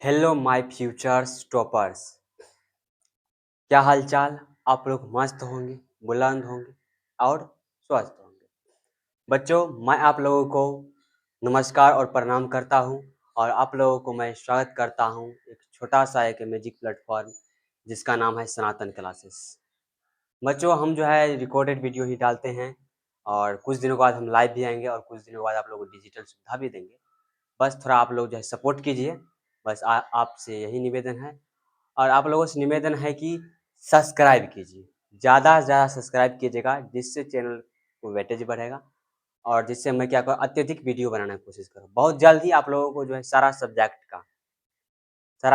Hello my futures toppers. क्या हालचाल। आप लोग मस्त होंगे, बुलंद होंगे और स्वस्थ होंगे। बच्चों, मैं आप लोगों को नमस्कार और प्रणाम करता हूं और आप लोगों को मैं स्वागत करता हूं एक छोटा सा एक मैजिक प्लेटफॉर्म जिसका नाम है सनातन क्लासेस। बच्चों, हम जो है रिकॉर्डेड वीडियो ही डालते हैं और कुछ दिनों बाद हम लाइव भी आएंगे और कुछ दिनों बाद आप लोगों को डिजिटल सुविधा भी देंगे। बस थोड़ा आप लोग जो है सपोर्ट कीजिए। बस आपसे यही निवेदन है और आप लोगों से निवेदन है कि सब्सक्राइब कीजिए, ज़्यादा से ज़्यादा सब्सक्राइब कीजिएगा, जिससे चैनल को वेटेज बढ़ेगा और जिससे मैं क्या करूँ, अत्यधिक वीडियो बनाने की कोशिश करूँ। बहुत जल्द ही आप लोगों को जो है सारा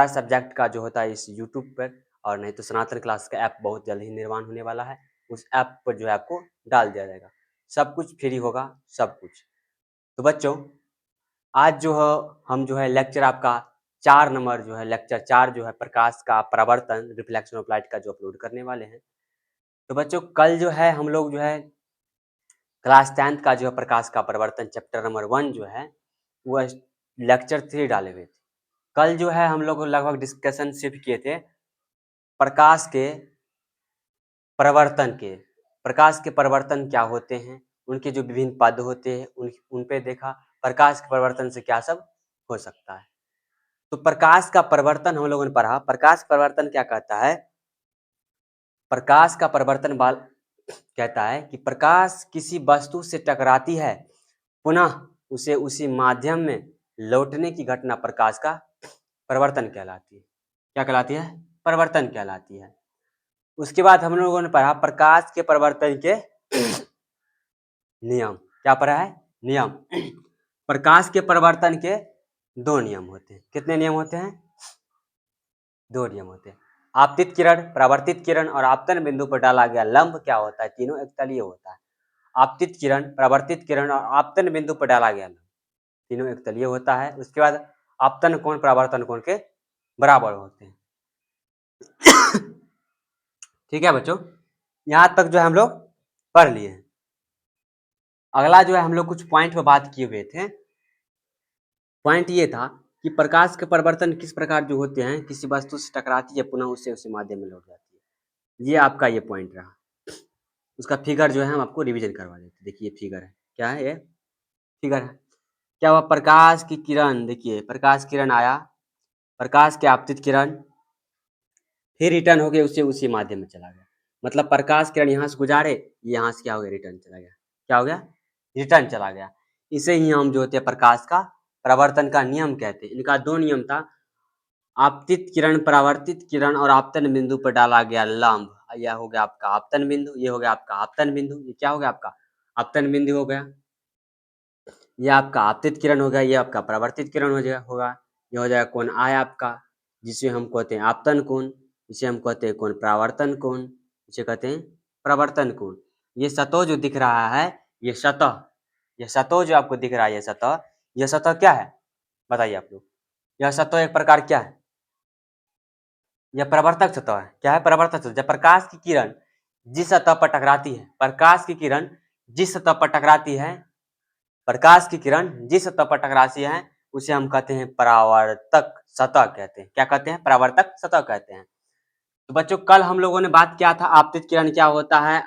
सब्जेक्ट का जो होता है इस यूट्यूब पर और नहीं तो सनातन क्लास का ऐप बहुत जल्द ही निर्माण होने वाला है। उस ऐप पर जो है आपको डाल दिया जाएगा, सब कुछ फ्री होगा, सब कुछ। तो बच्चों, आज जो है हम जो है लेक्चर आपका 4 नंबर जो है लेक्चर 4 जो है प्रकाश का परावर्तन रिफ्लेक्शन ऑफ लाइट का जो अपलोड करने वाले हैं। तो बच्चों, कल जो है हम लोग जो है क्लास 10th का जो है प्रकाश का परावर्तन चैप्टर नंबर 1 जो है वह लेक्चर 3 डाले हुए थे। कल जो है हम लोग लगभग डिस्कशन सिर्फ किए थे प्रकाश के प्रकाश के परिवर्तन क्या होते हैं, उनके जो विभिन्न पद होते हैं उन पे देखा, प्रकाश के परिवर्तन से क्या सब हो सकता है। तो प्रकाश का परिवर्तन हम लोगों ने पढ़ा। प्रकाश परिवर्तन क्या कहता है? प्रकाश का परिवर्तन बाल कहता है कि प्रकाश किसी वस्तु से टकराती है, पुनः उसे उसी माध्यम में लौटने की घटना प्रकाश का परिवर्तन कहलाती है। क्या कहलाती है? परिवर्तन कहलाती है। उसके बाद हम लोगों ने पढ़ा प्रकाश के परिवर्तन के नियम। क्या पढ़ा है? नियम। प्रकाश के परिवर्तन के 2 नियम होते हैं। कितने नियम होते हैं? 2 नियम होते हैं। आपतित किरण, परावर्तित किरण और आपतन बिंदु पर डाला गया लंब क्या होता है? तीनों एक तलीय होता है। आपतित किरण, परावर्तित किरण और आपतन बिंदु पर डाला गया लंब तीनों एक तलीय होता है। उसके बाद आपतन कोण परावर्तन कोण के बराबर होते हैं। ठीक है बच्चों, यहाँ तक जो है हम लोग पढ़ लिए हैं। अगला जो है हम लोग कुछ पॉइंट पे बात किए हुए थे। पॉइंट ये था कि प्रकाश के परिवर्तन किस प्रकार जो होते हैं, किसी वस्तु से टकराती है, पुनः उससे उसी माध्यम में लौट जाती है। ये आपका ये पॉइंट रहा। उसका फिगर जो है हम आपको रिवीजन करवा देते हैं। देखिए फिगर है, क्या है ये? फिगर है। क्या हुआ? प्रकाश की किरण, देखिए प्रकाश किरण आया, प्रकाश के आपतित किरण, फिर रिटर्न हो गया उससे उसी माध्यम में चला गया। मतलब प्रकाश किरण यहाँ से गुजारे, यहाँ से क्या हो गया? रिटर्न चला गया। क्या हो गया? रिटर्न चला गया। इसे ही हम जो होते हैं प्रकाश का प्रवर्तन का नियम कहते हैं। इनका 2 नियम था, आपतित किरण, परावर्तित किरण और आपतन बिंदु पर डाला गया लंब। यह हो गया आपका आपतन बिंदु, ये हो गया आपका आपतन बिंदु, ये क्या हो गया आपका? आपतन बिंदु हो गया। ये आपका आपतित किरण हो गया, ये आपका परावर्तित किरण होगा। ये हो जाएगा कोण आय आपका, जिसे हम कहते हैं आपतन कोण, जिसे हम कहते हैं कोण परावर्तन कोण, जिसे कहते हैं प्रवर्तन कोण। ये सतह जो दिख रहा है, ये सतह जो आपको दिख रहा है, ये सतह क्या है? बताइए आप लोग। यह सतह एक प्रकार क्या है? यह प्रवर्तक सतह है। क्या है? प्रवर्तक सतह। जब प्रकाश की किरण जिस सतह पर टकराती है, प्रकाश की किरण जिस सतह पर टकराती है, प्रकाश की किरण जिस सतह पर टकराती है, उसे हम कहते हैं परावर्तक सतह कहते हैं। क्या कहते हैं? परावर्तक सतह कहते हैं। तो बच्चों, कल हम लोगों ने बात किया था आपतित किरण क्या होता है,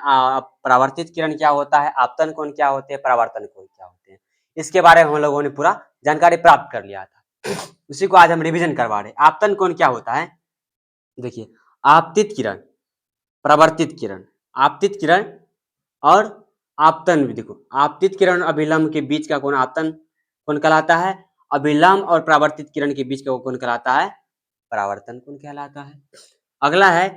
परावर्तित किरण क्या होता है, आपतन कोण क्या होते हैं, परावर्तन कोण क्या होते हैं। इसके बारे में हम लोगों ने पूरा जानकारी प्राप्त कर लिया था। उसी को आज हम रिविजन करवा रहे हैं। आपतन कोण क्या होता है? देखिए, आपतित किरण, परावर्तित किरण, आपतित किरण और आपतन भी। देखो, आपतित किरण अभिलंब के बीच का कोण आपतन कोण कहलाता है, अभिलंब और परावर्तित किरण के बीच का कोण कहलाता है परावर्तन कोण कहलाता है। अगला है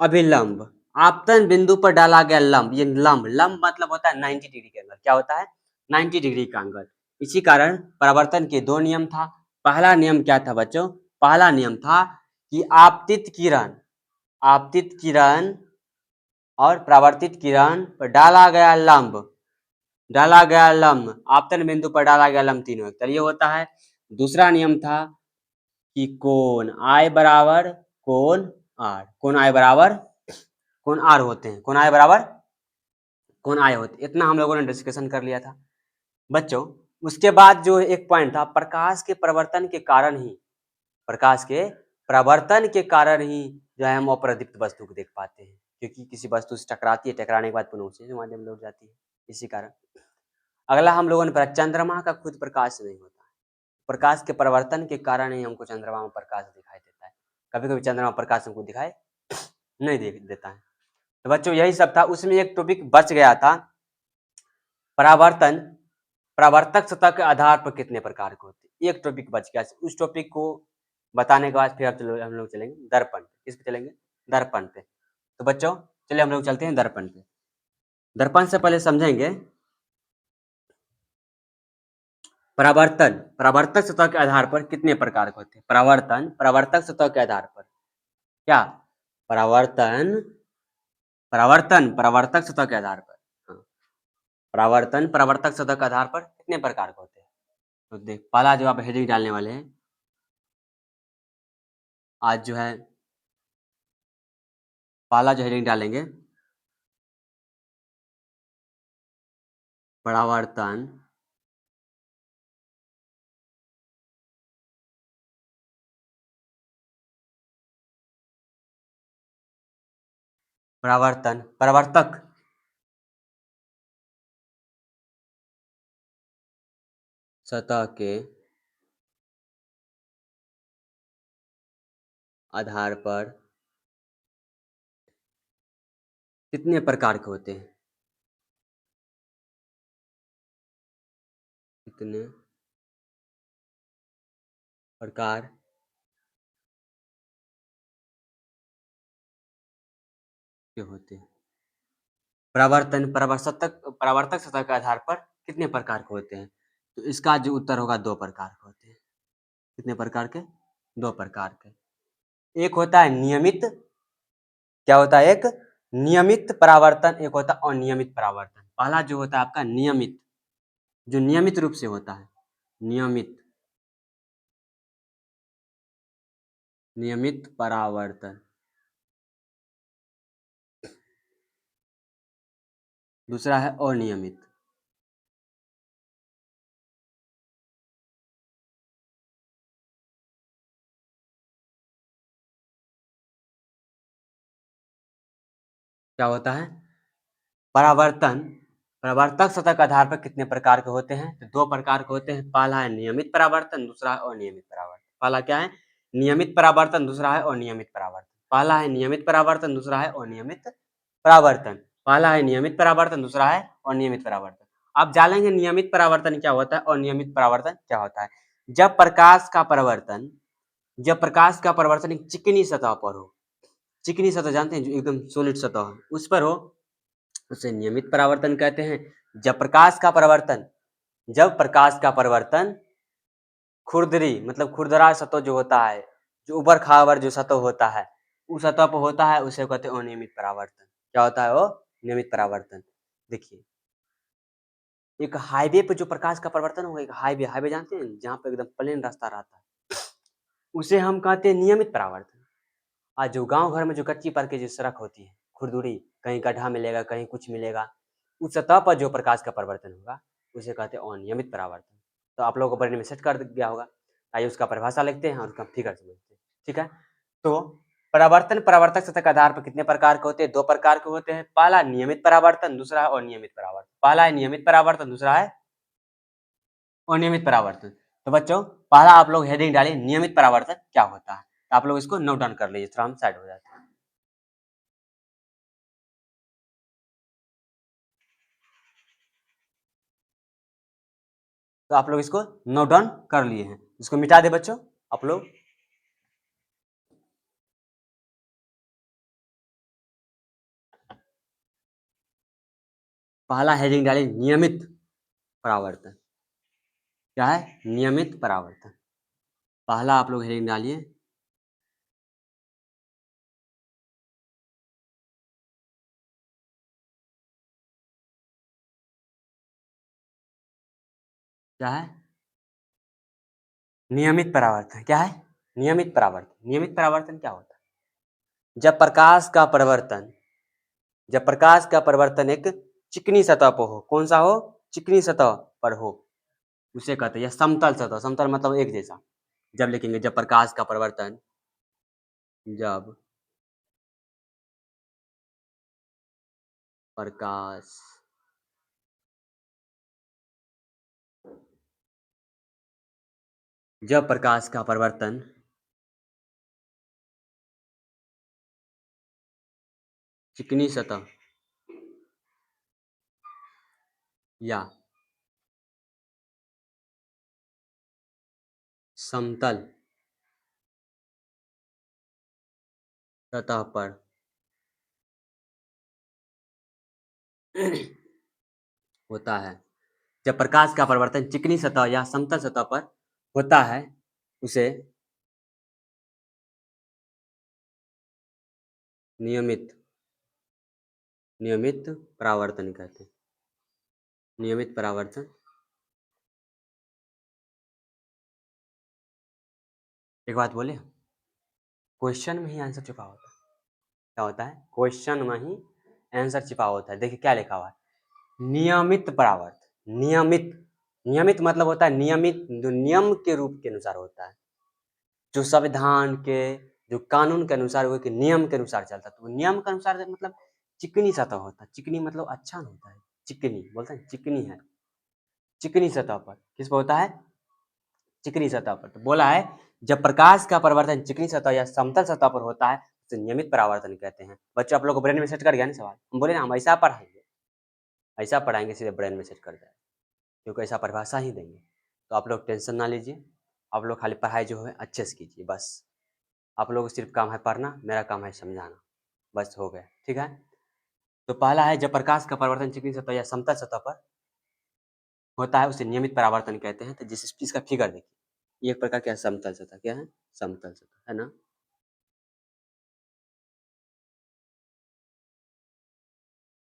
अभिलंब। आपतन बिंदु पर डाला गया लंब, ये लंब मतलब होता है 90 डिग्री का एंगल। क्या होता है? 90 डिग्री का एंगल। इसी कारण परावर्तन के 2 नियम था। पहला नियम क्या था बच्चों? पहला नियम था कि आपतित किरण और परावर्तित किरण पर डाला गया लंब, आपतन बिंदु पर डाला गया लंब तीनों एक तलीय होता है। दूसरा नियम था कि कोण I बराबर कोण R, कोण I बराबर कोण R होते हैं, कोण I बराबर कोण I होते। इतना हम लोगों ने डिस्कशन कर लिया था बच्चों। उसके बाद जो एक पॉइंट था, प्रकाश के परिवर्तन के कारण ही प्रकाश के परावर्तन के कारण ही जो है हम अप्रदीप्त वस्तु को देख पाते हैं, क्योंकि किसी वस्तु से टकराती है, टकराने के बाद पुनः उसी के माध्यम से उड़ जाती है, इसी कारण। अगला हम लोगों ने पढ़ा, चंद्रमा का खुद प्रकाश नहीं होता है, प्रकाश के परिवर्तन के कारण ही हमको चंद्रमा में प्रकाश दिखाई देता है। कभी कभी चंद्रमा प्रकाश हमको दिखाई नहीं देता है। तो बच्चों यही सब था, उसमें एक टॉपिक बच गया था, परावर्तन परावर्तक सतह के आधार पर कितने प्रकार के होते हैं, एक टॉपिक बच गया। उस टॉपिक को बताने के बाद फिर अब हम लोग चलेंगे दर्पण। किस पे चलेंगे? दर्पण पे। तो बच्चों चलिए हम लोग चलते हैं दर्पण पे। दर्पण से पहले समझेंगे परावर्तन परावर्तक सतह के आधार पर कितने प्रकार के होते हैं। परावर्तन परावर्तक सतह के आधार पर क्या? परावर्तन परावर्तन परावर्तक सतह के आधार पर, हाँ, परावर्तन परावर्तक सतह के आधार पर कितने प्रकार के होते हैं। तो देख, पहला जो आप हेडिंग डालने वाले हैं आज जो है, पहला जो हेडिंग डालेंगे परावर्तन परावर्तन परावर्तक सतह के आधार पर कितने प्रकार के होते हैं, कितने प्रकार के होते हैं। परावर्तन परावर्तक सतह के आधार पर कितने प्रकार के होते हैं। तो इसका जो उत्तर होगा 2 प्रकार के होते हैं। कितने प्रकार के? 2 प्रकार के। एक होता है नियमित, क्या होता है? एक नियमित परावर्तन, एक होता है अनियमित परावर्तन। पहला जो होता है आपका नियमित, जो नियमित रूप से होता है, नियमित परावर्तन। दूसरा है अनियमित। क्या होता है? परावर्तन परावर्तक सतह के आधार पर कितने प्रकार के होते हैं। तो 2 प्रकार के होते हैं। पहला है नियमित परावर्तन, दूसरा है अनियमित परावर्तन। पहला क्या है? नियमित परावर्तन, दूसरा है अनियमित परावर्तन। पहला है नियमित परावर्तन, दूसरा है अनियमित परावर्तन। पहला है नियमित परावर्तन, दूसरा है अनियमित परावर्तन। आप जानेंगे नियमित परावर्तन क्या होता है, अनियमित परावर्तन क्या होता है। जब प्रकाश का परिवर्तन एक चिकनी सतह पर हो, चिकनी सतह जानते हैं, जो एकदम सॉलिड सतह हो, उस पर हो, उसे नियमित परावर्तन कहते हैं। जब प्रकाश का परिवर्तन खुरदरी मतलब खुरदरा सतह जो होता है, जो ऊपर खावर जो सतह होता है, उस सतह पर होता है, उसे कहते हैं अनियमित परावर्तन। क्या होता है वो? नियमित परावर्तन। देखिए, एक हाईवे पे जो प्रकाश का परिवर्तन होगा, एक हाईवे जानते हैं, जहाँ पे एकदम प्लेन रास्ता रहता है, उसे हम कहते हैं नियमित परावर्तन। आज जो गांव घर में जो कच्ची पर की जो सड़क होती है, खुरदुरी, कहीं गड्ढा मिलेगा, कहीं कुछ मिलेगा, उस सतह पर जो प्रकाश का परिवर्तन होगा, उसे कहते हैं अनियमित परावर्तन। तो आप लोगों को पढ़ने में सेट कर गया होगा। आइए उसका परिभाषा लिखते हैं और उसका फिगर समझते हैं। ठीक है, तो परावर्तन परावर्तक सतह के आधार पर कितने प्रकार के होते हैं? 2 प्रकार के होते हैं। पहला नियमित परावर्तन, दूसरा है अनियमित परावर्तन। पहला है नियमित परावर्तन, दूसरा है अनियमित परावर्तन। तो बच्चों पहला आप लोग हेडिंग डालिए, नियमित परावर्तन क्या होता है। तो आप लोग इसको नोट डाउन कर लीजिए, थोड़ा हम साइड हो जाते हैं। तो आप लोग इसको नोट डाउन कर लिए हैं, इसको मिटा दे बच्चों आप लोग। पहला हेडिंग डालिए नियमित परावर्तन। क्या है? नियमित परावर्तन। पहला आप लोग हेडिंग डालिए क्या है? नियमित परावर्तन। क्या है? नियमित परावर्तन। नियमित परावर्तन क्या होता है? जब प्रकाश का परिवर्तन एक चिकनी सतह पर हो, कौन सा हो? चिकनी सतह पर हो, उसे कहते हैं, या समतल सतह, समतल मतलब एक जैसा, जब लिखेंगे जब प्रकाश का परिवर्तन, जब प्रकाश जब प्रकाश का परिवर्तन चिकनी सतह या समतल सतह पर होता है, जब प्रकाश का परिवर्तन चिकनी सतह या समतल सतह पर होता है, उसे नियमित नियमित परावर्तन कहते हैं। नियमित परावर्तन, एक बात बोले, क्वेश्चन में ही आंसर छुपा होता है। क्या होता है? क्वेश्चन में ही आंसर छिपा होता है। देखिए क्या लिखा हुआ है, नियमित परावर्तन। नियमित, नियमित मतलब होता है नियमित, जो नियम के रूप के अनुसार होता है, जो संविधान के, जो कानून के अनुसार, वो के नियम के अनुसार चलता है। तो नियम के अनुसार मतलब चिकनी सतह होता है। चिकनी मतलब अच्छा होता है, चिकनी बोलते हैं, चिकनी है, चिकनी सतह पर। किस पर होता है? चिकनी सतह पर। तो बोला है जब प्रकाश का परिवर्तन चिकनी सतह या समतल सतह पर होता है, उसे नियमित परावर्तन कहते हैं। बच्चों आप लोग को ब्रेन में सेट कर गया ना सवाल? हम बोले ना हम ऐसा पढ़ाएंगे, ऐसा पढ़ाएंगे सीधे ब्रेन में सेट कर जाए, क्योंकि ऐसा परिभाषा ही देंगे। तो आप लोग टेंशन ना लीजिए, आप लोग खाली पढ़ाई जो है अच्छे से कीजिए बस। आप लोगों को सिर्फ काम है पढ़ना, मेरा काम है समझाना, बस हो गया। ठीक है, तो पहला है जब प्रकाश का परिवर्तन चिकनी सतह या समतल सतह पर होता है, उसे नियमित परावर्तन कहते हैं। तो जिस इसका फिगर देखिए, एक प्रकार क्या है, समतल सतह। क्या है? समतल सतह है ना।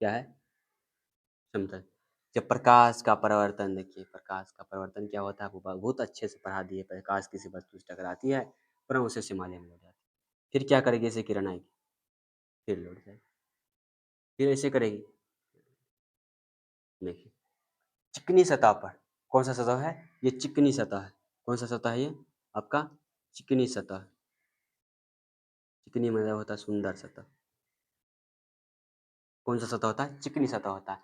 क्या है? समतल। जब प्रकाश का परिवर्तन, देखिए प्रकाश का परिवर्तन क्या होता है, वो बहुत अच्छे से पढ़ा दिए। प्रकाश किसी वस्तु से टकराती है, पुनः उसे हिमालय में लौट जाती है, फिर क्या करेगी? इसे किरण आएगी, फिर लौट जाएगी, फिर ऐसे करेगी। देखिए चिकनी सतह पर, कौन सा सतह है ये? चिकनी सतह है। कौन सा सतह है ये? आपका चिकनी सतह। चिकनी मतलब होता है सुंदर सतह। कौन सा सतह होता है? चिकनी सतह होता है।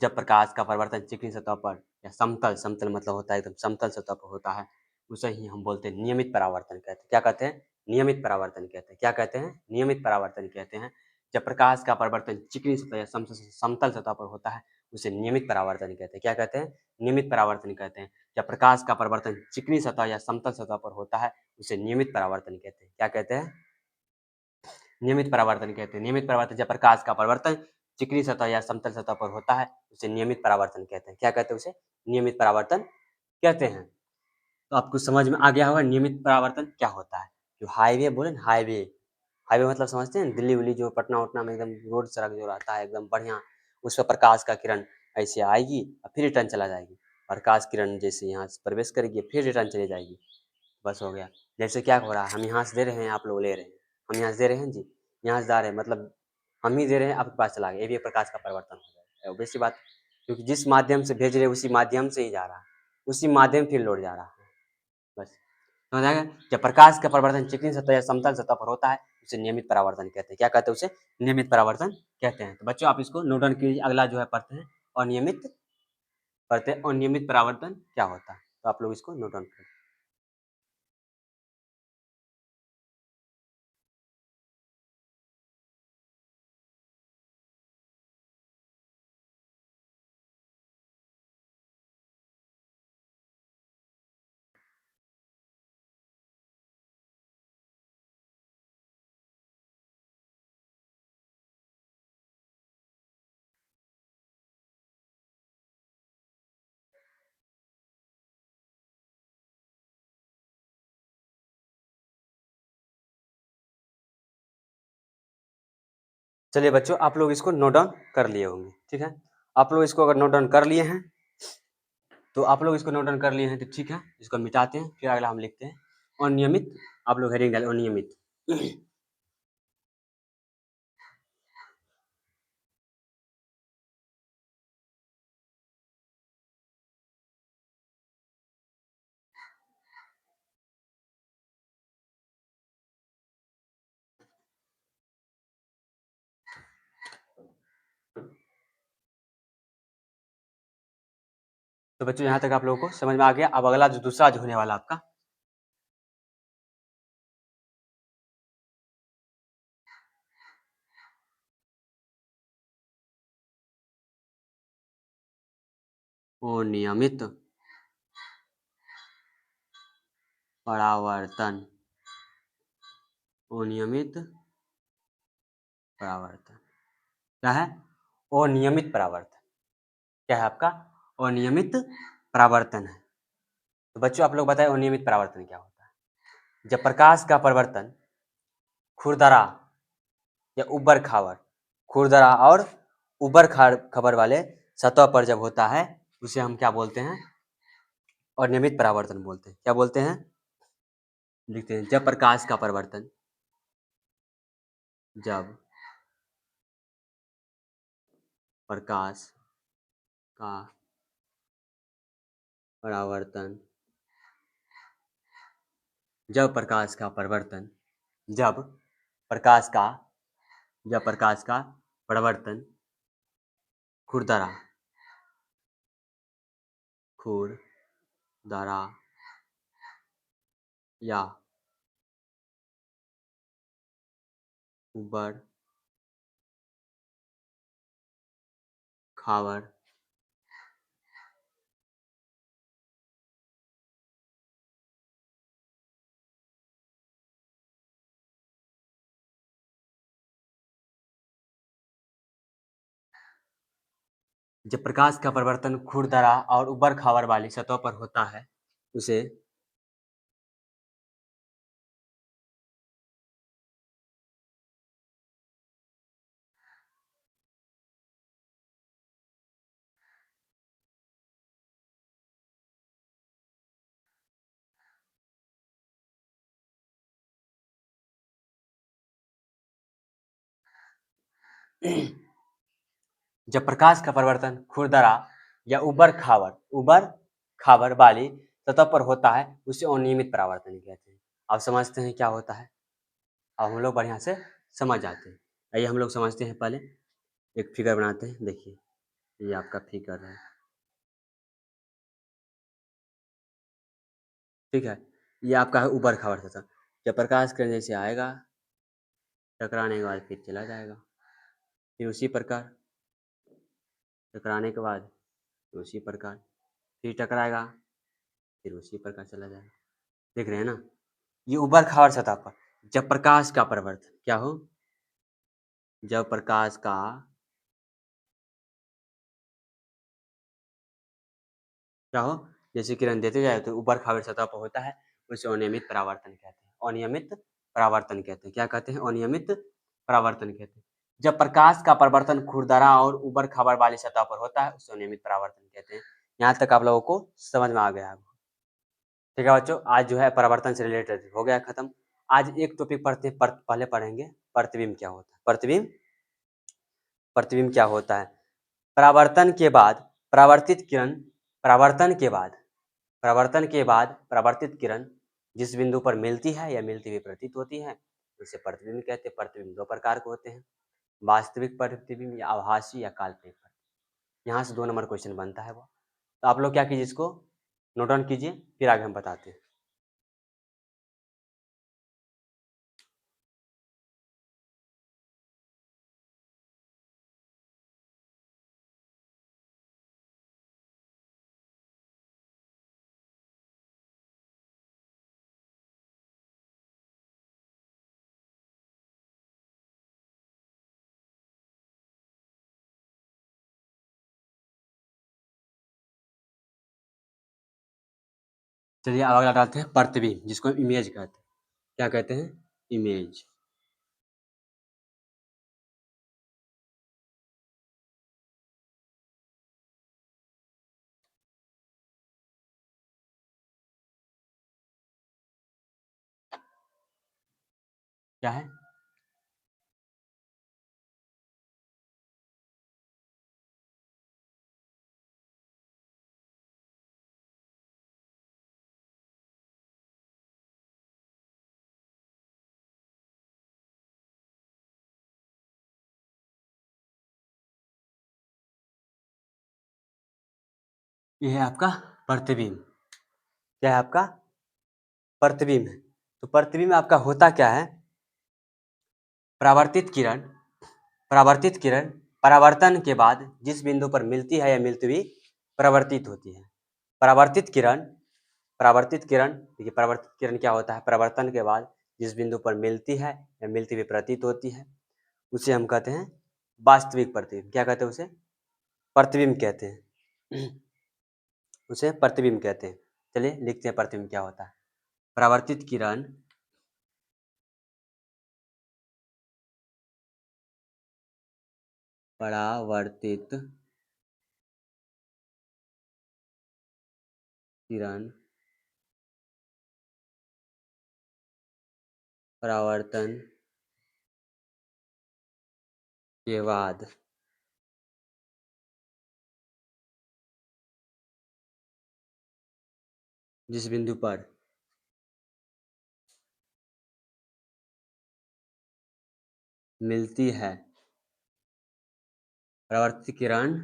जब प्रकाश का परिवर्तन चिकनी सतह पर या समतल, समतल मतलब होता है एकदम समतल सतह पर होता है, उसे ही हम बोलते हैं नियमित परावर्तन कहते हैं। क्या कहते हैं? नियमित परावर्तन कहते हैं। क्या कहते हैं? नियमित परावर्तन कहते हैं। जब प्रकाश का परिवर्तन चिकनी सतह या समतल सतह पर होता है, उसे नियमित परावर्तन कहते हैं। क्या कहते हैं? नियमित परावर्तन कहते हैं। जब प्रकाश का परिवर्तन चिकनी सतह या समतल सतह पर होता है, उसे नियमित परावर्तन कहते हैं। क्या कहते हैं? नियमित परावर्तन कहते हैं। नियमित परावर्तन, जब प्रकाश का परिवर्तन चिकनी सतह या समतल सतह पर होता है, उसे नियमित परावर्तन कहते हैं। क्या कहते हैं? उसे नियमित परावर्तन कहते हैं। तो आपको समझ में आ गया होगा नियमित परावर्तन क्या होता है। जो हाईवे बोले ना, हाईवे, हाईवे मतलब समझते हैं, दिल्ली उल्ली जो पटना उटना में एकदम रोड सड़क जो रहता है एकदम बढ़िया, उस पर प्रकाश का किरण ऐसे आएगी और फिर रिटर्न चला जाएगी। प्रकाश किरण जैसे यहाँ से प्रवेश करेगी फिर रिटर्न चली जाएगी, बस हो गया। जैसे क्या हो रहा है, हम यहाँ से दे रहे हैं, आप लोग ले रहे हैं, हम यहाँ से दे रहे हैं जी, यहाँ से जा रहे हैं, मतलब हम ही दे रहे हैं, आपके पास चला गया। ये भी एक प्रकाश का परिवर्तन हो जाएगा, वैसी बात, क्योंकि जिस माध्यम से भेज रहे हैं उसी माध्यम से ही जा रहा है, उसी माध्यम फिर लौट जा रहा है, बस हो जाएगा। जब प्रकाश का परिवर्तन चिकनी सतह या समतल सतह पर होता है, उसे नियमित परावर्तन कहते हैं। क्या कहते हैं? उसे नियमित परावर्तन कहते हैं। तो बच्चों आप इसको नोट डाउन कीजिए। अगला जो है पढ़ते हैं अनियमित, पढ़ते हैं अनियमित परावर्तन क्या होता है, तो आप लोग इसको नोट डाउन करें। चलिए बच्चों आप लोग इसको नोट डाउन कर लिए होंगे, ठीक है। आप लोग इसको अगर नोट डाउन कर लिए हैं, तो आप लोग इसको नोट डाउन कर लिए हैं तो ठीक है, इसको मिटाते हैं, फिर अगला हम लिखते हैं अनियमित। आप लोग हेडिंग डालें अनियमित। तो बच्चों यहाँ तक आप लोगों को समझ में आ गया। अब अगला जो दूसरा जो होने वाला आपका अनियमित परावर्तन। अनियमित परावर्तन क्या है? अनियमित परावर्तन क्या है आपका? अनियमित परावर्तन है। तो बच्चों आप लोग बताएं अनियमित परावर्तन क्या होता है? जब प्रकाश का परिवर्तन खुरदरा या उबड़ खाबड़, खुरदरा और उबड़ खाबड़ वाले सतह पर जब होता है उसे हम क्या बोलते हैं? अनियमित परावर्तन बोलते हैं। क्या बोलते हैं? लिखते हैं जब प्रकाश का परिवर्तन, जब प्रकाश का परावर्तन, जब प्रकाश का परिवर्तन, जब प्रकाश का जब प्रकाश का परिवर्तन खुरदरा खुरदरा या उबड़ खाबड़ जब प्रकाश का परिवर्तन खुरदरा और उबड़ खाबड़ वाली सतह पर होता है उसे जब प्रकाश का परिवर्तन खुरदरा या उबड़ खाबड़ वाली सतह पर होता है उसे अनियमित परावर्तन कहते हैं। आप समझते हैं क्या होता है? अब हम लोग बढ़िया से समझ जाते हैं। आइए हम लोग समझते हैं। पहले एक फिगर बनाते हैं। देखिए ये आपका फिगर है, ठीक है। ये आपका है उबड़ खाबड़ सतह। जब प्रकाश किरण जैसे आएगा, टकराने के बाद फिर चला जाएगा, फिर उसी प्रकार टकराने के बाद फिर उसी प्रकार फिर टकराएगा, फिर उसी प्रकार चला जाएगा। देख रहे हैं ना? ये उबड़ खाबड़ सतह पर जब प्रकाश का परिवर्तन क्या हो, जब प्रकाश का क्या हो, जैसे किरण देते जाए तो उबड़ खाबड़ सतह पर होता है उसे अनियमित परावर्तन कहते हैं। अनियमित परावर्तन कहते हैं। क्या कहते हैं? अनियमित परावर्तन कहते हैं। जब प्रकाश का परिवर्तन खुरदरा और उबड़ खाबड़ वाली सतह पर होता है उसे अनियमित परावर्तन कहते हैं। यहाँ तक आप लोगों को समझ में आ गया है। ठीक है बच्चों, आज जो है परावर्तन से रिलेटेड हो गया खत्म। आज एक टॉपिक पढ़ते हैं, पहले पढ़ेंगे प्रतिबिंब क्या होता है। प्रतिबिंब क्या होता है? परावर्तन के बाद परावर्तित किरण परावर्तन के बाद परावर्तित किरण जिस बिंदु पर मिलती है या मिलती हुई प्रतीत होती है उसे प्रतिबिंब कहते हैं। प्रतिबिंब दो प्रकार के होते हैं, वास्तविक प्रतिबिंब या आभासी या काल्पनिक प्रतिबिंब। यहाँ से 2 नंबर क्वेश्चन बनता है वो। तो आप लोग क्या कीजिए, इसको नोट डाउन कीजिए, फिर आगे हम बताते हैं। चलिए अब अगला डालते हैं प्रतिबिंब, जिसको हम इमेज कहते हैं। क्या कहते हैं? इमेज। क्या है? ये है आपका प्रतिबिंब। क्या है आपका? प्रतिबिंब है। तो प्रतिबिंब आपका होता क्या है? परावर्तित किरण परावर्तन के बाद जिस बिंदु पर मिलती है या मिलती हुई परावर्तित होती है। परावर्तित किरण देखिए, परावर्तित किरण क्या होता है? परावर्तन के बाद जिस बिंदु पर मिलती है या मिलती हुई प्रतीत होती है उसे हम कहते हैं वास्तविक प्रतिबिंब। क्या कहते हैं उसे? प्रतिबिंब कहते हैं। उसे प्रतिबिंब कहते हैं। चलिए लिखते हैं प्रतिबिंब क्या होता है। परावर्तित किरण परावर्तित किरण परावर्तन के बाद जिस बिंदु पर मिलती है, परावर्तित किरण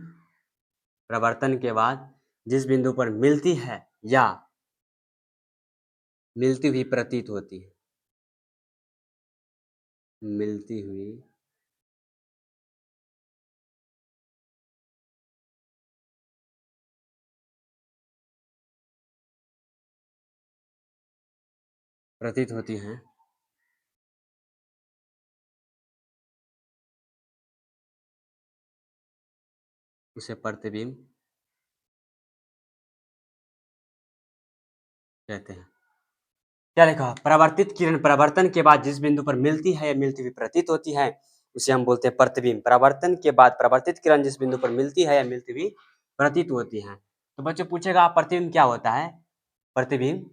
परावर्तन के बाद जिस बिंदु पर मिलती है या मिलती हुई प्रतीत होती है, मिलती हुई प्रतीत होती है, उसे प्रतिबिंब कहते हैं। क्या लिखा? परावर्तित किरण परावर्तन के बाद जिस बिंदु पर मिलती है या मिलती हुई प्रतीत होती है उसे हम बोलते हैं प्रतिबिंब। परावर्तन के बाद परावर्तित किरण जिस बिंदु पर मिलती है या मिलती हुई प्रतीत होती है। तो बच्चों पूछेगा प्रतिबिंब क्या होता है? प्रतिबिंब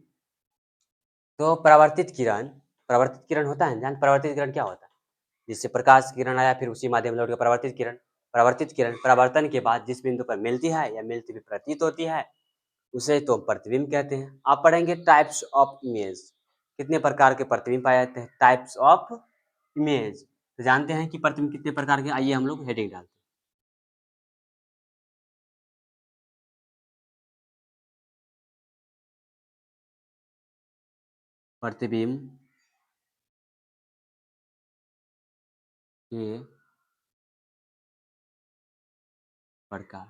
तो परावर्तित किरण होता है। जान परावर्तित किरण क्या होता है? जिससे प्रकाश किरण आया फिर उसी माध्यम लौट के परावर्तित किरण परावर्तन के बाद जिस बिंदु पर मिलती है या मिलती हुई प्रतीत होती है उसे तो हम प्रतिबिंब कहते हैं। आप पढ़ेंगे टाइप्स ऑफ इमेज, कितने प्रकार के प्रतिबिंब पाए जाते हैं। टाइप्स ऑफ इमेज, तो जानते हैं कि प्रतिबिंब कितने प्रकार के। आइए हम लोग हेडिंग डालते हैं। प्रतिबिंब के प्रकार,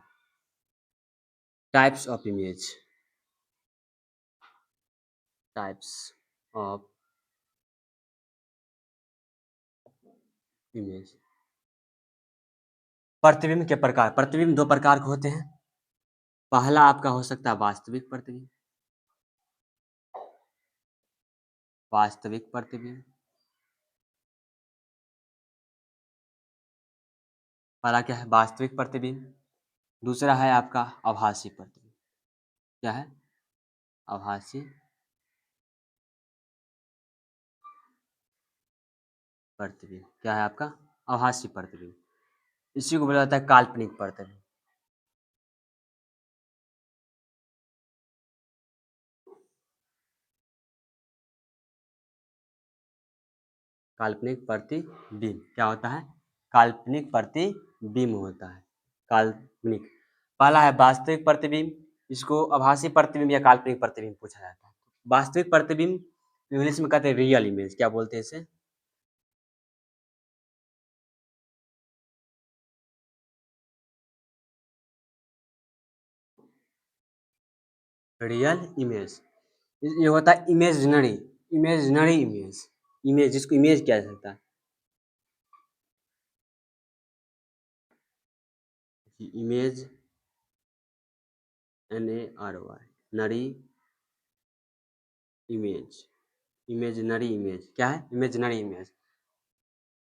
types of image, types of image. प्रतिबिंब के प्रकार, प्रतिबिंब दो प्रकार के होते हैं। पहला आपका हो सकता है वास्तविक प्रतिबिंब, वास्तविक प्रतिबिंब। पहला क्या है? वास्तविक प्रतिबिंब। दूसरा है आपका आभासी प्रतिबिंब। क्या है? आभासी प्रतिबिंब। क्या है आपका? आभासी प्रतिबिंब। इसी को बोला जाता है काल्पनिक प्रतिबिंब। काल्पनिक प्रतिबिंब क्या होता है? काल्पनिक प्रतिबिंब होता है। काल्पनिक। पहला है वास्तविक प्रतिबिंब, इसको आभासी प्रतिबिंब या काल्पनिक प्रतिबिंब पूछा जाता है। वास्तविक प्रतिबिंब इंग्लिश में कहते हैं रियल इमेज। क्या बोलते हैं इसे? Real image. ये होता है इमेजिनरी, इमेजिनरी इमेज, इमेज जिसको इमेज किया जा सकता है। इमेज NARY, नरी इमेज, इमेजिनरी इमेज। क्या है? Imaginary image.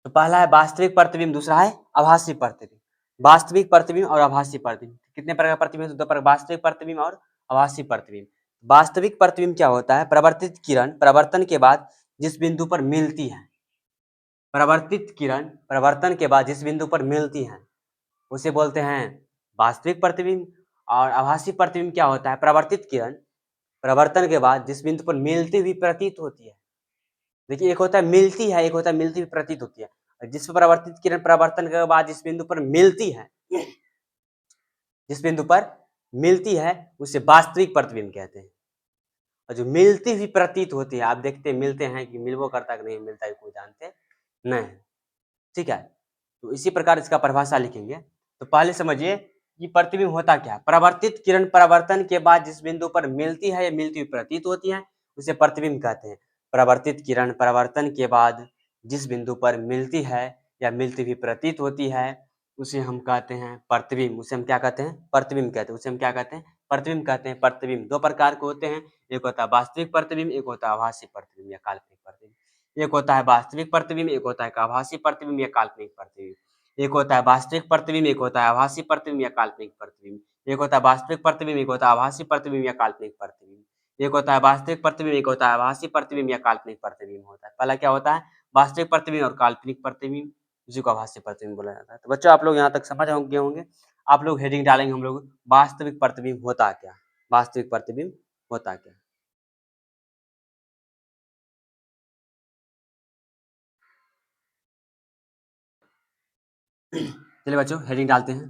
तो पहला है वास्तविक प्रतिबिंब, दूसरा है आभासी प्रतिबिंब। वास्तविक प्रतिबिंब और आभासी प्रतिबिंब कितने प्रकार का प्रतिबिंब? दो प्रकार, वास्तविक प्रतिबिंब और आभासी प्रतिबिंब। वास्तविक प्रतिबिंब क्या होता है? परावर्तित किरण परावर्तन के बाद जिस बिंदु पर मिलती है, परावर्तित किरण परावर्तन के बाद जिस बिंदु पर मिलती है उसे बोलते हैं वास्तविक प्रतिबिंब। और आभासी प्रतिबिंब क्या होता है? परावर्तित किरण परावर्तन के बाद जिस बिंदु पर मिलती हुई प्रतीत होती है। देखिए, एक होता है मिलती है, एक होता है मिलती हुई प्रतीत होती है। जिस परावर्तित किरण परावर्तन के बाद जिस बिंदु पर मिलती है, जिस बिंदु पर मिलती है उसे वास्तविक प्रतिबिंब कहते हैं। और जो मिलती हुई प्रतीत होती है, आप देखते मिलते हैं कि मिलबो करता है कि नहीं मिलता है कोई जानते नहीं, ठीक है। तो इसी प्रकार इसका परिभाषा लिखेंगे। तो पहले समझिए कि प्रतिबिंब होता क्या है। परावर्तित किरण परावर्तन के बाद जिस बिंदु पर मिलती है या मिलती हुई प्रतीत होती है उसे प्रतिबिंब कहते हैं। परावर्तित किरण परावर्तन के बाद जिस बिंदु पर मिलती है या मिलती हुई प्रतीत होती है उसे हम कहते हैं प्रतिबिंब। उसे हम क्या कहते हैं? प्रतिबिंब कहते हैं। उसे हम क्या कहते हैं? प्रतिबिंब कहते हैं। प्रतिबिंब दो प्रकार के होते हैं, एक होता है वास्तविक प्रतिबिंब, एक होता है आभासी प्रतिबिंब या काल्पनिक प्रतिबिंब। एक होता है वास्तविक प्रतिबिंब, एक होता है आभासी प्रतिबिंब या काल्पनिक प्रतिबिंब। एक होता है वास्तविक प्रतिबिंब, एक होता है आभासी प्रतिबिंब या काल्पनिक प्रतिबिंब। एक होता है वास्तविक प्रतिबिंब, एक होता है आभासी प्रतिबिंब या काल्पनिक प्रतिबिंब। एक होता है वास्तविक प्रतिबिंब, एक होता है आभासी प्रतिबिंब या काल्पनिक प्रतिबिंब होता है। पहला क्या होता है? वास्तविक प्रतिबिंब और काल्पनिक प्रतिबिंब, उसी को आभासी प्रतिबिंब बोला जाता है। तो बच्चों आप लोग यहाँ तक समझ गए होंगे। आप लोग हेडिंग डालेंगे हम लोग वास्तविक प्रतिबिंब होता क्या। वास्तविक प्रतिबिंब होता क्या। चलिए बच्चों हेडिंग डालते हैं।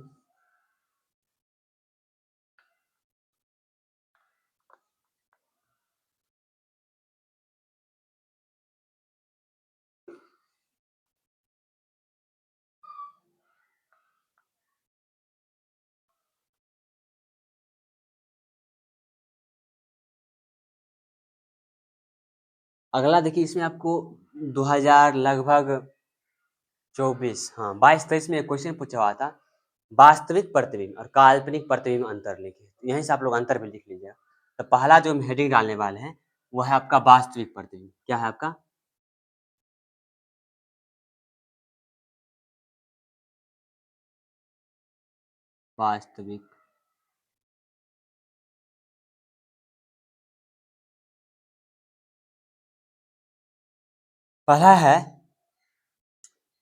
अगला देखिए इसमें आपको 2000 लगभग 24 हाँ 22-23 में एक क्वेश्चन पूछा हुआ था, वास्तविक प्रतिबिंब और काल्पनिक प्रतिबिंब अंतर लिखिए। तो यहीं से आप लोग अंतर भी लिख लीजिएगा। तो पहला जो हम हेडिंग डालने वाले हैं वो है आपका वास्तविक प्रतिबिंब। क्या है आपका? वास्तविक। पहला है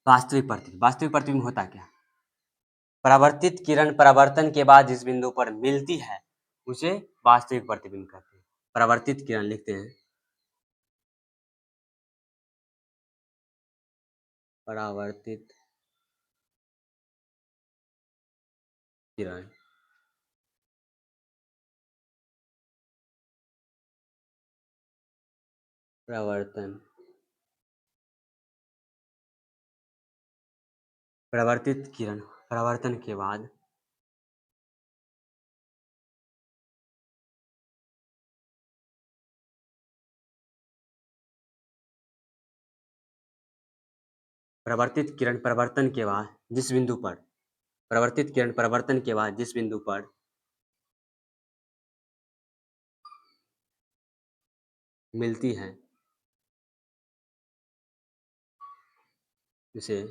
वास्तविक प्रतिबिंब। वास्तविक प्रतिबिंब होता क्या? परावर्तित किरण परावर्तन के बाद जिस बिंदु पर मिलती है उसे वास्तविक प्रतिबिंब कहते हैं। परावर्तित किरण लिखते हैं, परावर्तित किरण परावर्तन परावर्तित किरण परावर्तन के बाद परावर्तित किरण परिवर्तन के बाद जिस बिंदु पर परावर्तित किरण परिवर्तन के बाद जिस बिंदु पर मिलती है उसे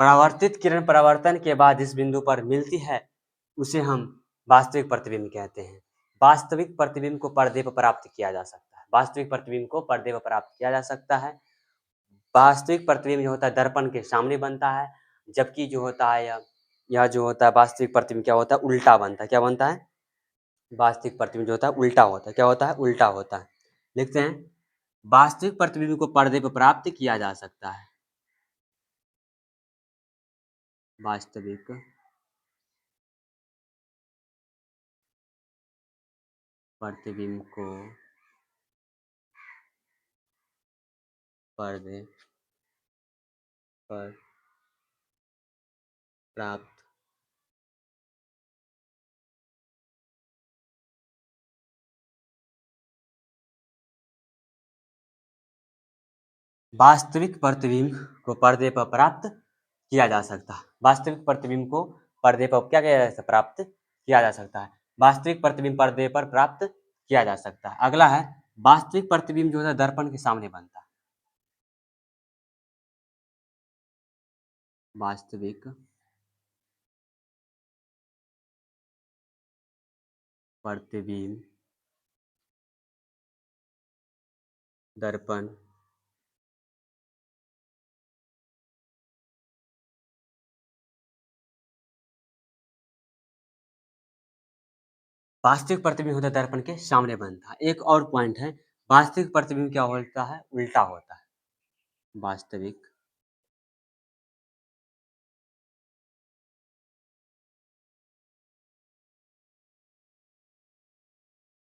परावर्तित किरण परावर्तन के बाद जिस बिंदु पर मिलती है उसे हम वास्तविक प्रतिबिंब कहते हैं। वास्तविक प्रतिबिंब को पर्दे पर प्राप्त किया जा सकता है। वास्तविक प्रतिबिंब को पर्दे पर प्राप्त किया जा सकता है। वास्तविक प्रतिबिंब जो होता है दर्पण के सामने बनता है, जबकि जो होता है यह जो होता है वास्तविक प्रतिबिंब क्या होता है? उल्टा बनता है। क्या बनता है? वास्तविक प्रतिबिंब जो होता है उल्टा होता है। क्या होता है? उल्टा होता है। लिखते हैं वास्तविक प्रतिबिंब को पर्दे पर प्राप्त किया जा सकता है। वास्तविक प्रतिबिंब को पर्दे पर प्राप्त वास्तविक प्रतिबिंब को पर्दे पर प्राप्त किया जा सकता है। वास्तविक प्रतिबिंब को पर्दे पर क्या किया जा सकता है? प्राप्त किया जा सकता है। वास्तविक प्रतिबिंब पर्दे पर प्राप्त किया जा सकता है। अगला है वास्तविक प्रतिबिंब जो है दर्पण के सामने बनता है। वास्तविक प्रतिबिंब दर्पण वास्तविक प्रतिबिंब होता है दर्पण के सामने बनता है। एक और पॉइंट है, वास्तविक प्रतिबिंब क्या होता है? उल्टा होता है। वास्तविक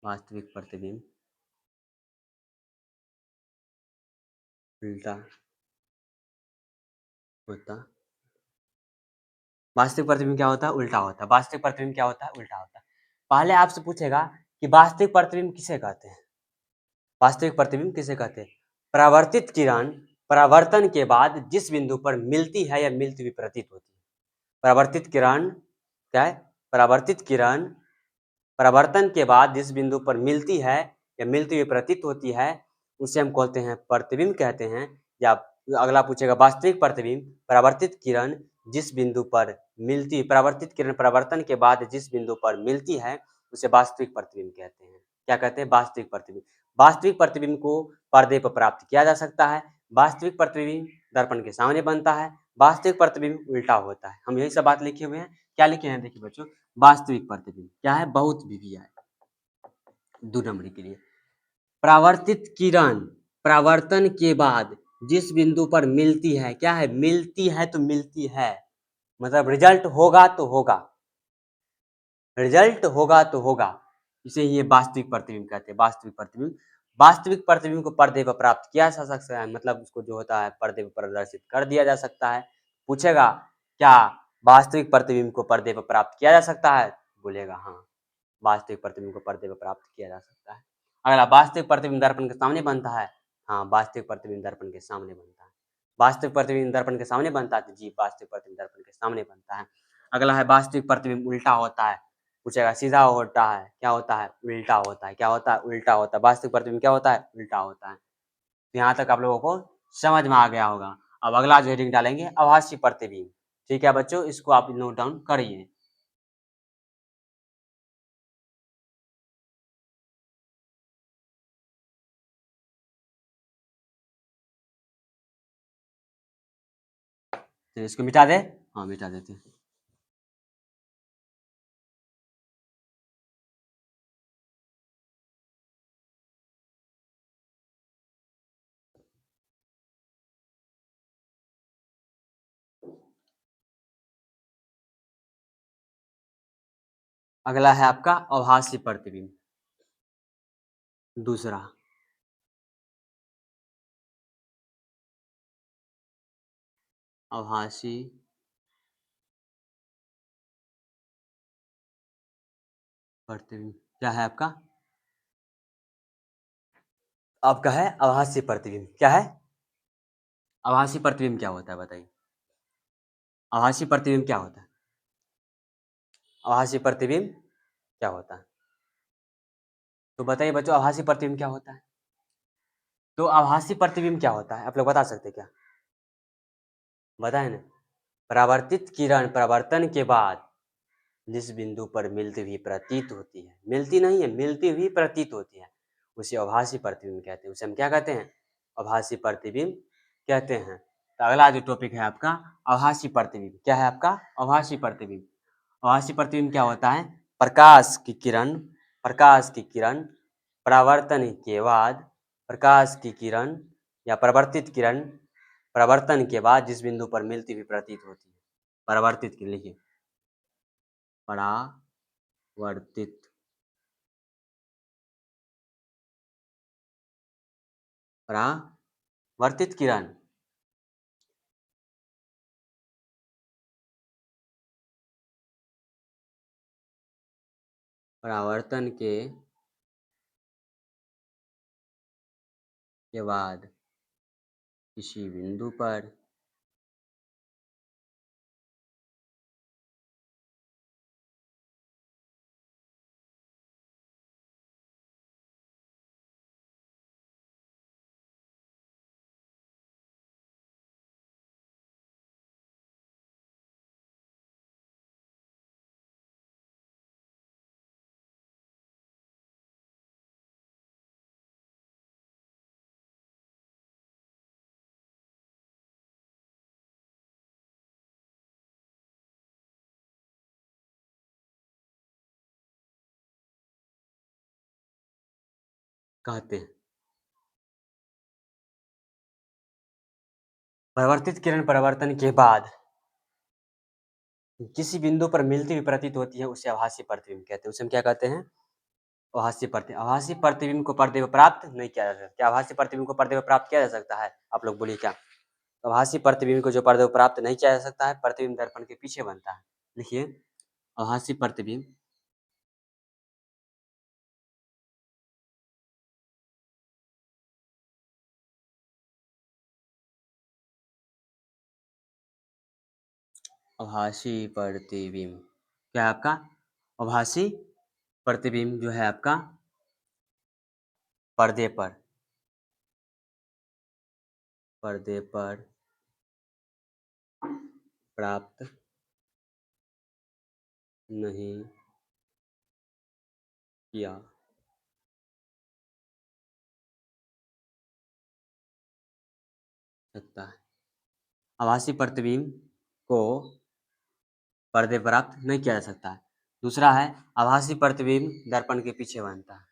वास्तविक प्रतिबिंब उल्टा होता। वास्तविक प्रतिबिंब क्या होता है? उल्टा होता है। वास्तविक प्रतिबिंब क्या होता है? उल्टा होता है। पहले आपसे पूछेगा कि वास्तविक प्रतिबिंब किसे कहते हैं? वास्तविक प्रतिबिंब किसे कहते हैं? परावर्तित किरण परावर्तन के बाद जिस बिंदु पर मिलती है या मिलती हुई प्रतीत होती है। परावर्तित किरण क्या है? परावर्तित किरण परावर्तन के बाद जिस बिंदु पर मिलती है या मिलती हुई प्रतीत होती है, उसे हम कहते हैं प्रतिबिंब कहते हैं। या अगला पूछेगा वास्तविक प्रतिबिंब परावर्तित किरण जिस बिंदु पर मिलती परावर्तित किरण परावर्तन के बाद जिस बिंदु पर मिलती है, उसे वास्तविक प्रतिबिंब कहते हैं। क्या कहते हैं? वास्तविक प्रतिबिंब। वास्तविक प्रतिबिंब को पर्दे पर प्राप्त किया जा सकता है। वास्तविक प्रतिबिंब दर्पण के सामने बनता है। वास्तविक प्रतिबिंब उल्टा होता है। हम यही सब बात लिखे हुए हैं। क्या लिखे हैं? देखिए बच्चों, वास्तविक प्रतिबिंब क्या है? बहुत विधि है 2 नंबर के लिए। परावर्तित किरण परावर्तन के बाद जिस बिंदु पर मिलती है, क्या है? मिलती है तो मिलती है, मतलब रिजल्ट होगा तो होगा, रिजल्ट होगा तो होगा, इसे ही वास्तविक प्रतिबिंब कहते हैं। वास्तविक प्रतिबिंब वास्तविक प्रतिबिंब को पर्दे पर प्राप्त किया जा सकता है, मतलब उसको जो होता है पर्दे पर प्रदर्शित कर दिया जा सकता है। पूछेगा क्या वास्तविक प्रतिबिंब को पर्दे पर प्राप्त किया जा सकता है? बोलेगा हाँ, वास्तविक प्रतिबिंब को पर्दे पर प्राप्त किया जा सकता है। अगला, वास्तविक प्रतिबिंब दर्पण के सामने बनता है। हाँ, वास्तविक प्रतिबिंब दर्पण के सामने बनता है। वास्तविक प्रतिबिंब दर्पण के सामने बनता है, तो जी वास्तविक प्रतिबिंब दर्पण के सामने बनता है। अगला है वास्तविक प्रतिबिंब उल्टा होता है। पूछेगा सीधा होता है, क्या होता है? उल्टा होता है। क्या होता है? उल्टा होता है। वास्तविक प्रतिबिंब क्या होता है? उल्टा होता है। तो यहाँ तक आप लोगों को समझ में आ गया होगा। अब अगला जो हेडिंग डालेंगे, आभासी प्रतिबिंब। ठीक है बच्चों, इसको आप नोट डाउन करिए। तो इसको मिटा दे। हाँ, मिटा देते हैं। अगला है आपका आभासी प्रतिबिंब। दूसरा आभासी प्रतिबिंब क्या है आपका? आपका है आभासी प्रतिबिंब। क्या है? आभासी प्रतिबिंब क्या होता है बताइए? आभासी प्रतिबिंब क्या होता है? आभासी प्रतिबिंब क्या होता है? तो बताइए बच्चों, आभासी प्रतिबिंब क्या होता है? तो आभासी प्रतिबिंब क्या होता है? आप लोग बता सकते हैं क्या? बताए ना। परावर्तित किरण परावर्तन के बाद जिस बिंदु पर मिलती हुई प्रतीत होती है, मिलती नहीं है, मिलती हुई प्रतीत होती है, उसे आभासी प्रतिबिंब कहते हैं। उसे हम क्या कहते हैं? आभासी प्रतिबिंब कहते हैं। तो अगला जो टॉपिक है आपका आभासी प्रतिबिंब। क्या है आपका? आभासी प्रतिबिंब। आभासी प्रतिबिंब क्या होता है? प्रकाश की किरण परावर्तन के बाद प्रकाश की किरण या परावर्तित किरण परावर्तन के बाद जिस बिंदु पर मिलती हुई प्रतीत होती है। परावर्तित की लिखिए, परावर्तित परावर्तित किरण परावर्तन के बाद किसी बिंदु पर कहते हैं। परिवर्तित किरण परावर्तन के बाद किसी बिंदु पर मिलती हुई प्रतीत होती है, उसे आभासी प्रतिबिंब कहते हैं। उसे हम क्या कहते हैं? आभासी प्रतिबिंब। आभासी प्रतिबिंब को पर्दे पर प्राप्त नहीं किया जा सकता। क्या आभासी प्रतिबिंब को पर्दे पर प्राप्त किया जा सकता है? आप लोग बोलिए क्या? आभासी प्रतिबिंब को जो पर्दे पर प्राप्त नहीं किया जा सकता है, प्रतिबिंब दर्पण के पीछे बनता है। देखिए, आभासी प्रतिबिंब आभासी प्रतिबिंब क्या है आपका? आभासी प्रतिबिंब जो है आपका पर्दे पर प्राप्त नहीं किया सकता है। आभासी प्रतिबिंब को पर्दे पर प्राप्त नहीं किया जा सकता है। दूसरा है आभासी प्रतिबिंब दर्पण के पीछे बनता है।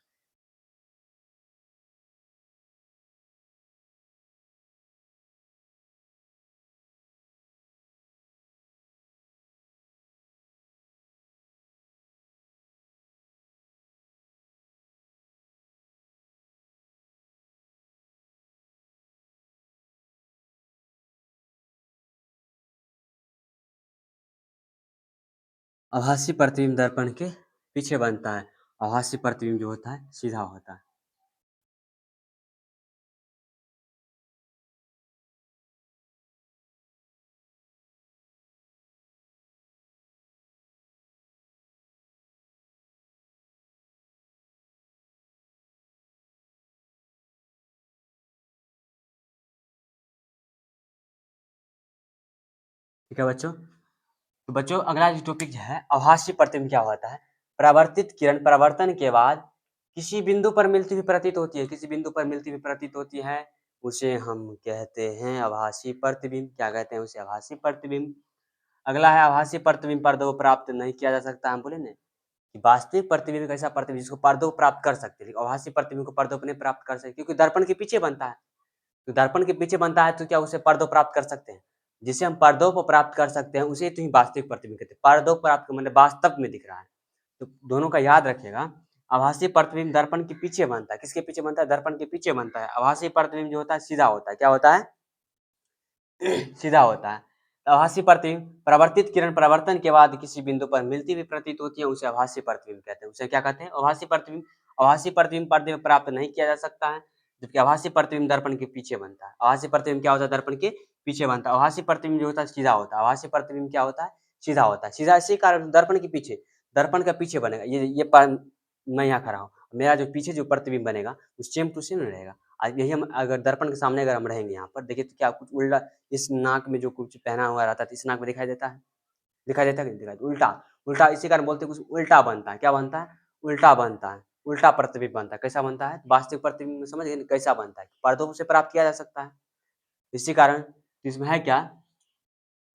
आभासी प्रतिबिंब दर्पण के पीछे बनता है। आभासी प्रतिबिंब जो होता है सीधा होता है। ठीक है बच्चों? तो बच्चों अगला जो टॉपिक है आभासी प्रतिबिंब क्या होता है? परावर्तित किरण परावर्तन के बाद किसी बिंदु पर मिलती हुई प्रतीत होती है। किसी बिंदु पर मिलती हुई प्रतीत होती है, उसे हम कहते हैं आभासी प्रतिबिंब। क्या कहते हैं? उसे आभासी प्रतिबिंब। अगला है आभासी प्रतिबिंब पर्दों प्राप्त नहीं किया जा सकता। हम बोले ना कि वास्तविक प्रतिबिंब एक ऐसा प्रतिबिंब जिसको पर्दों प्राप्त कर सकते हैं, आभासी प्रतिबिंब को पर्दों पर नहीं प्राप्त कर सकते, क्योंकि दर्पण के पीछे बनता है। तो दर्पण के पीछे बनता है तो क्या उसे पर्दों प्राप्त कर सकते हैं? जिसे हम पर्दों को प्राप्त कर सकते हैं उसे तो ही वास्तविक प्रतिबिंब कहते हैं। पर्दों प्राप्त मतलब वास्तव में दिख रहा है। तो दोनों का याद रखिएगा। आभासी प्रतिबिंब दर्पण के पीछे बनता है। किसके पीछे बनता है? दर्पण के पीछे बनता है। आभासी प्रतिबिंब जो होता है सीधा होता है। क्या होता है? सीधा होता है। तो आभासी प्रतिबिंब परावर्तित किरण परावर्तन के बाद किसी बिंदु पर मिलती हुई प्रतीत होती है, उसे आभासी प्रतिबिंब कहते हैं। उसे क्या कहते हैं? आभासी प्रतिबिंब। आभासी प्रतिबिंब पर्दे में प्राप्त नहीं किया जा सकता है, जबकि आभासी प्रतिबिंब दर्पण के पीछे बनता है। आभासी प्रतिबिंब क्या होता है? दर्पण के पीछे बनता है। आभासी प्रतिबिंब जो होता है सीधा होता है। आभासी प्रतिबिंब क्या होता है? सीधा होता है। सीधा इसी कारण दर्पण के पीछे, दर्पण का पीछे बनेगा। मैं यहाँ खड़ा हूँ, मेरा जो पीछे जो प्रतिबिंब बनेगा वो सेम टू सेम रहेगा। आज यही हम अगर दर्पण के सामने अगर हम रहेंगे यहाँ पर देखिए तो क्या कुछ उल्टा, इस नाक में जो कुछ पहना हुआ रहता है तो इस नाक में दिखाई देता है? दिखाई देता है कि नहीं दिखाई? उल्टा, उल्टा इसी कारण बोलते हैं कुछ उल्टा बनता है। क्या बनता है? उल्टा बनता है। उल्टा प्रतिबिंब बनता है। कैसा बनता है? वास्तविक प्रतिबिंब में समझ गए ना कैसा बनता है? पर्दों से प्राप्त किया जा सकता है। इसी कारण इसमें है क्या?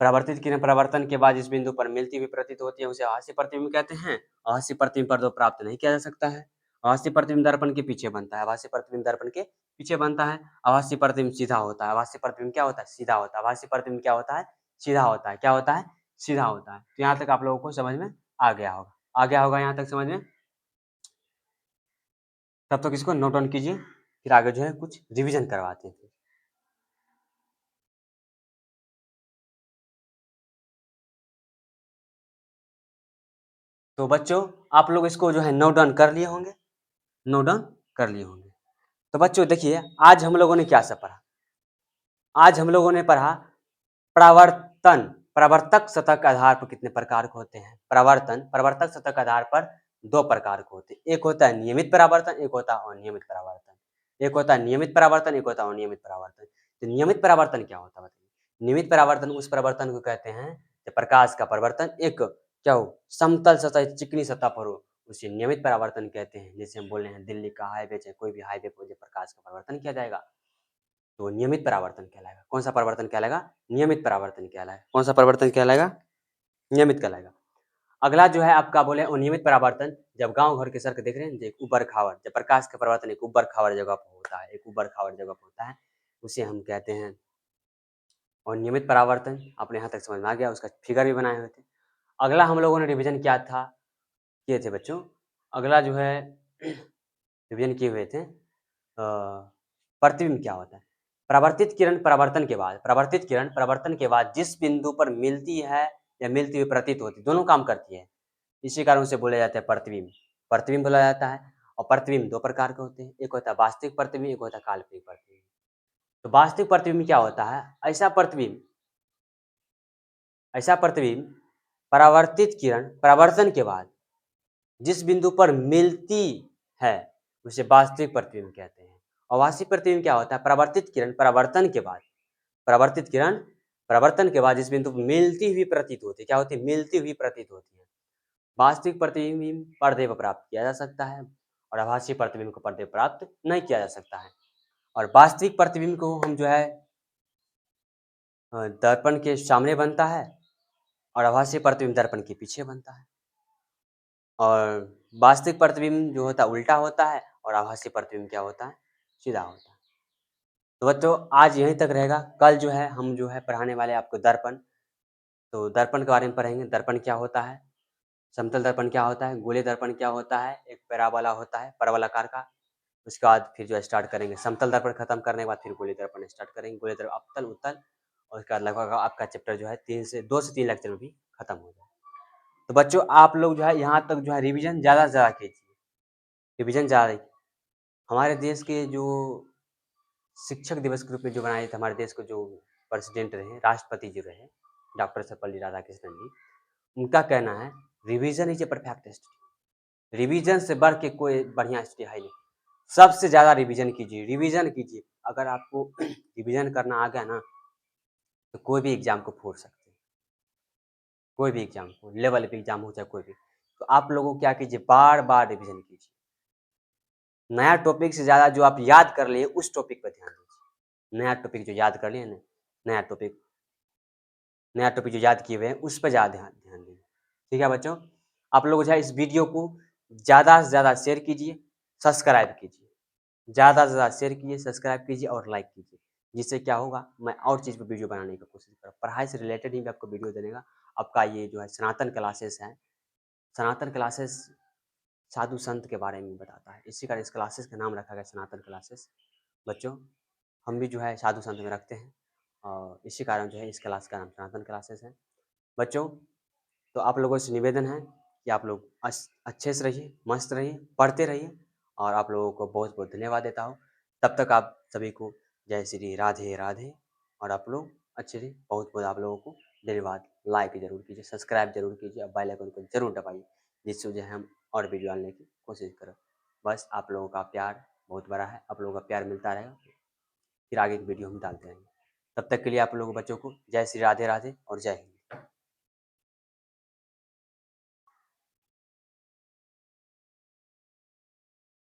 परावर्तित किरण परावर्तन के बाद जिस बिंदु पर मिलती हुई प्रतीत होती है उसे आभासी प्रतिबिंब कहते हैं। आभासी प्रतिबिंब पर्दों प्राप्त नहीं किया जा सकता है। आभासी प्रतिबिंब दर्पण के पीछे बनता है। आभासी प्रतिबिंब दर्पण के पीछे बनता है। आभासी प्रतिबिंब सीधा होता है। आभासी प्रतिबिंब क्या होता है? सीधा होता है। आभासी प्रतिबिंब क्या होता है? सीधा होता है। क्या होता है? सीधा होता है। तो यहाँ तक आप लोगों को समझ में आ गया होगा। आ गया होगा यहाँ तक समझ में? तब तक इसको नोट डाउन कीजिए, फिर आगे जो है कुछ रिविजन करवाते हैं। तो बच्चों आप लोग इसको जो है नोट डाउन कर लिए होंगे। नोट डाउन कर लिए होंगे। तो बच्चों देखिए आज हम लोगों ने क्या सब पढ़ा? आज हम लोगों ने पढ़ा परावर्तन। परावर्तक सतह के आधार पर कितने प्रकार के होते हैं? परावर्तक सतह के आधार पर दो प्रकार के होते हैं। एक होता है नियमित परावर्तन, एक होता है अनियमित परावर्तन। एक होता है नियमित परावर्तन, एक होता है अनियमित परावर्तन। तो नियमित परावर्तन क्या होता है बताइए? नियमित परावर्तन उस परावर्तन को कहते हैं जब प्रकाश का परिवर्तन एक क्या हो, समतल सतह चिकनी सतह पर हो, उसे नियमित परावर्तन कहते हैं। जैसे हम बोल रहे हैं दिल्ली का हाईवे चाहे कोई भी हाईवे पर जब प्रकाश का परिवर्तन किया जाएगा तो नियमित परावर्तन कहलाएगा। कौन सा परिवर्तन कहलाएगा? नियमित परावर्तन कहलाएगा। कौन सा परिवर्तन कहलाएगा? नियमित कहलाएगा। अगला जो है आपका बोले अनियमित परावर्तन। जब गांव घर के सड़क देख रहे हैं, एक उबड़ खाबड़, जब प्रकाश का परावर्तन एक उबड़ खाबड़ जगह पर होता है, एक उबड़ खाबड़ जगह पर होता है, उसे हम कहते हैं अनियमित परावर्तन। आपने यहाँ तक समझ में आ गया, उसका फिगर भी बनाए हुए थे। अगला हम लोगों ने रिवीजन क्या था, किए थे बच्चों। अगला जो है रिवीजन किए हुए थे प्रतिबिंब क्या होता है। परावर्तित किरण परावर्तन के बाद, परावर्तित किरण परावर्तन के बाद जिस बिंदु पर मिलती है या मिलती हुई प्रतीत होती, दोनों काम करती है, इसी कारण उसे बोला जाता है प्रतिबिंब। प्रतिबिंब बोला जाता है। और प्रतिबिंब दो प्रकार के होते हैं, एक होता है वास्तविक प्रतिबिंब, एक होता है काल्पनिक प्रतिबिंब। तो वास्तविक प्रतिबिंब क्या होता है, ऐसा प्रतिबिंब परावर्तित किरण परावर्तन के बाद जिस बिंदु पर मिलती है उसे वास्तविक प्रतिबिंब कहते हैं। और वास्तविक प्रतिबिंब क्या होता है, परावर्तित किरण परावर्तन के बाद, परावर्तित किरण परावर्तन के बाद जिस बिंदु पर मिलती हुई प्रतीत होती है, क्या होती है, मिलती हुई प्रतीत होती है। वास्तविक प्रतिबिंब पर्दे पर प्राप्त किया जा सकता है और आभासी प्रतिबिंब को पर्दे पर प्राप्त नहीं किया जा सकता है। और वास्तविक प्रतिबिंब को हम जो है दर्पण के सामने बनता है और आभासी प्रतिबिंब दर्पण के पीछे बनता है। और वास्तविक प्रतिबिंब जो होता है उल्टा होता है और आभासी प्रतिबिंब क्या होता है, सीधा होता है। तो बच्चों आज यहीं तक रहेगा। कल जो है हम जो है पढ़ाने वाले आपको दर्पण। तो दर्पण के बारे में पढ़ेंगे, दर्पण क्या होता है, समतल दर्पण क्या होता है, गोलीय दर्पण क्या होता है, एक पैराबोला होता है परवलाकार का। उसके बाद फिर जो है स्टार्ट करेंगे समतल दर्पण, खत्म करने के बाद फिर गोलीय दर्पण स्टार्ट करेंगे। गोलीय दर्पण अवतल उत्तल, और उसके बाद लगभग आपका चैप्टर जो है 2 से 3 लेक्चर में भी खत्म हो जाए। तो बच्चों आप लोग जो है यहाँ तक जो है रिवीजन ज़्यादा से ज़्यादा कीजिए, रिवीजन ज़्यादा। हमारे देश के जो शिक्षक दिवस के रूप में जो बनाए थे, हमारे देश को जो प्रेसिडेंट रहे, राष्ट्रपति जी रहे, डॉक्टर सर्वपल्ली राधाकृष्णन जी, उनका कहना है revision is a perfect study. Revision से बढ़ के कोई बढ़िया स्टडी है नहीं। सबसे ज़्यादा रिवीजन कीजिए, रिवीजन कीजिए। अगर आपको रिवीजन करना आ गया ना तो कोई भी एग्जाम को फोड़ सकते हैं, कोई भी एग्जाम को, लेवल पे एग्जाम हो चाहे कोई भी। तो आप लोगों को क्या कीजिए, बार बार रिवीजन कीजिए। नया टॉपिक से ज़्यादा जो आप याद कर लिए उस टॉपिक पर ध्यान दीजिए। नया टॉपिक जो याद कर लिए ना, नया टॉपिक जो याद किए हुए हैं उस पर ज़्यादा ध्यान दीजिए। ठीक है बच्चों, आप लोग जो है इस वीडियो को ज़्यादा से ज़्यादा शेयर कीजिए, सब्सक्राइब कीजिए। ज़्यादा से ज़्यादा शेयर कीजिए, सब्सक्राइब कीजिए और लाइक कीजिए। जिससे क्या होगा, मैं और चीज़ पर वीडियो बनाने की कोशिश करूँ, पढ़ाई से रिलेटेड ही मैं आपको वीडियो देने का। आपका ये जो है सनातन क्लासेस है, सनातन क्लासेस साधु संत के बारे में बताता है, इसी कारण इस क्लासेस का नाम रखा गया सनातन क्लासेस। बच्चों हम भी जो है साधु संत में रखते हैं और इसी कारण जो है इस क्लास का नाम सनातन क्लासेस है। बच्चों तो आप लोगों से निवेदन है कि आप लोग अच्छे से रहिए, मस्त रहिए, पढ़ते रहिए, और आप लोगों को बहुत बहुत धन्यवाद देता हूँ। तब तक आप सभी को जय श्री राधे राधे। और आप लोग अच्छे से, बहुत बहुत आप लोगों को धन्यवाद। लाइक जरूर कीजिए, सब्सक्राइब जरूर कीजिए और बेल आइकन को जरूर दबाइए, जिससे जो है हम और वीडियो डालने की कोशिश करें। बस आप लोगों का प्यार बहुत बड़ा है, आप लोगों का प्यार मिलता रहेगा, फिर आगे की वीडियो हम डालते रहेंगे। तब तक के लिए आप लोगों बच्चों को जय श्री राधे राधे और जय हिंद।